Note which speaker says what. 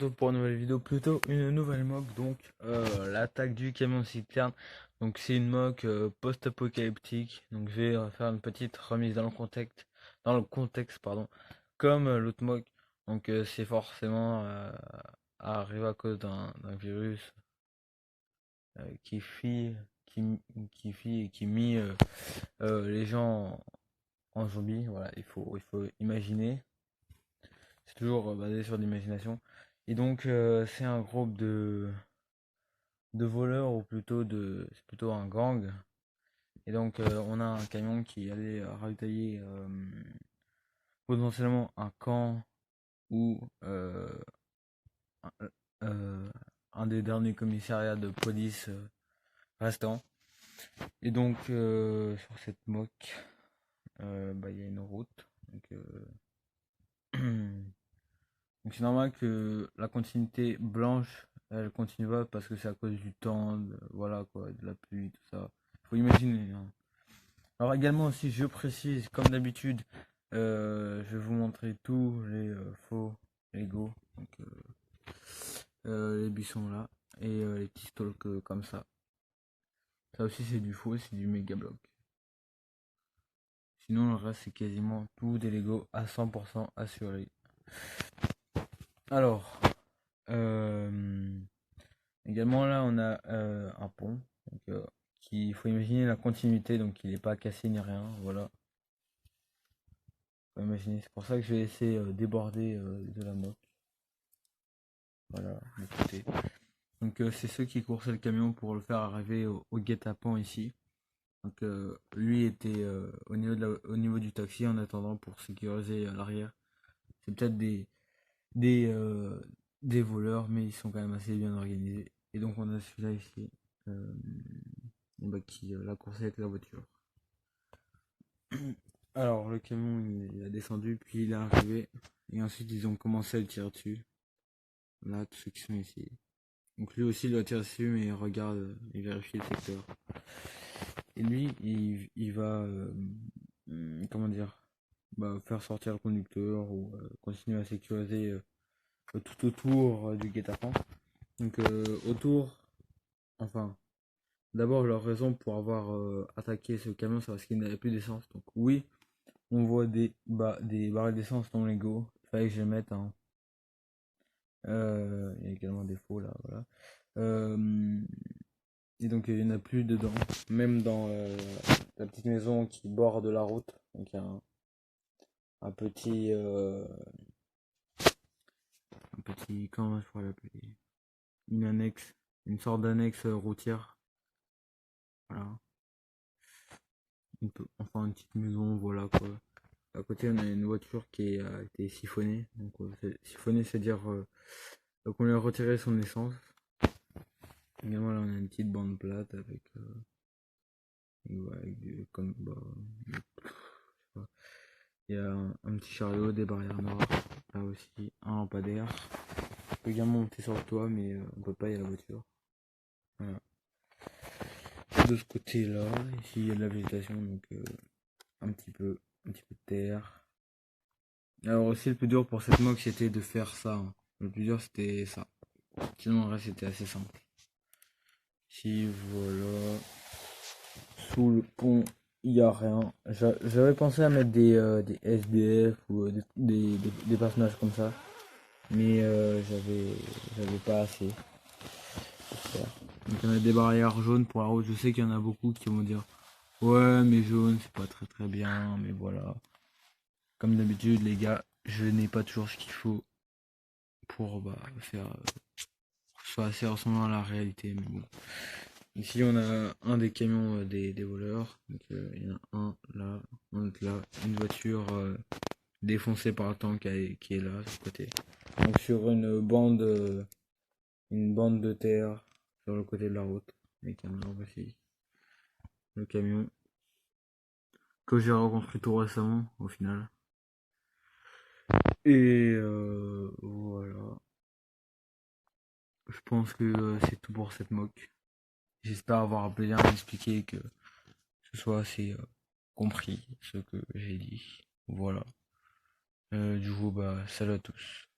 Speaker 1: retrouve pour une nouvelle vidéo, plutôt une nouvelle mock, donc l'attaque du camion citerne. Donc c'est une mock post-apocalyptique, donc je vais faire une petite remise dans le contexte pardon, comme l'autre mock. Donc c'est forcément arrivé à cause d'un virus qui fuit, qui fuit et qui mit les gens en zombies. Voilà, il faut imaginer. C'est toujours basé sur l'imagination. Et donc c'est un groupe de voleurs, ou plutôt c'est plutôt un gang. Et donc on a un camion qui allait ravitailler potentiellement un camp ou un, un des derniers commissariats de police restants. Et donc sur cette mock, il y a une route. Donc c'est normal que la continuité blanche, elle continue pas parce que c'est à cause du temps, voilà quoi, de la pluie, tout ça. Faut imaginer, hein. Alors également aussi, je précise, comme d'habitude, je vais vous montrer tous les faux Lego. Donc les buissons là et les petits stalks comme ça. Ça aussi c'est du faux, c'est du méga bloc. Sinon le reste c'est quasiment tout des Lego à 100% assuré. Alors, également là on a un pont, donc il faut imaginer la continuité, donc il n'est pas cassé ni rien, voilà. Faut imaginer, c'est pour ça que je vais laisser déborder de la moque. Voilà, de côté. Donc c'est ceux qui coursaient le camion pour le faire arriver au guet-apens ici. Donc lui était au niveau du taxi en attendant pour sécuriser l'arrière. C'est peut-être des, euh, des voleurs, mais ils sont quand même assez bien organisés. Et donc on a celui-là ici qui l'a coursé avec la voiture. Alors le camion il a descendu, puis il est arrivé, et ensuite ils ont commencé à le tirer dessus. Là, tous ceux qui sont ici. Donc lui aussi il doit tirer dessus, mais il regarde, il vérifie le secteur. Et lui il va comment dire, faire sortir le conducteur, ou continuer à sécuriser tout autour du guet-apens. Donc autour, enfin, d'abord leur raison pour avoir attaqué ce camion, c'est parce qu'il n'avait plus d'essence. Donc oui, on voit des barils d'essence dans les Lego. Il fallait que je les mette, hein. Il y a également des faux là, voilà. Et donc il n'y en a plus dedans. Même dans la petite maison qui borde la route. Donc il y a un petit comment je pourrais l'appeler, une annexe, une sorte d'annexe routière. Voilà. Enfin une petite maison, voilà quoi. À côté on a une voiture qui a été siphonnée. Donc siphonnée, c'est dire qu'on lui a retiré son essence. Également là on a une petite bande plate avec comme je sais pas. Il y a un petit chariot, des barrières noires, là aussi un lampadaire. On peut également monter sur le toit, mais on peut pas, il y a la voiture. Voilà. De ce côté là, ici il y a de la végétation, donc un petit peu de terre. Alors aussi le plus dur pour cette mock c'était de faire ça, hein. Le plus dur c'était ça. Sinon le reste c'était assez simple. Ici voilà. Sous le pont il n'y a rien. J'avais pensé à mettre des SDF ou des personnages comme ça, mais j'avais pas assez pour faire. Donc on a des barrières jaunes pour la route. Je sais qu'il y en a beaucoup qui vont dire ouais mais jaune c'est pas très très bien, mais voilà. Comme d'habitude les gars, je n'ai pas toujours ce qu'il faut pour faire que ce soit assez ressemblant à la réalité, mais bon. Ici on a un des camions des voleurs. Donc il y en a un là, un autre là, une voiture défoncée par le tank qui est là sur le côté. Donc sur une bande de terre sur le côté de la route. Et voici le camion que j'ai reconstruit tout récemment au final. Et voilà. Je pense que c'est tout pour cette mock. J'espère avoir bien expliqué, que ce soit assez compris ce que j'ai dit. Voilà. Du coup, salut à tous.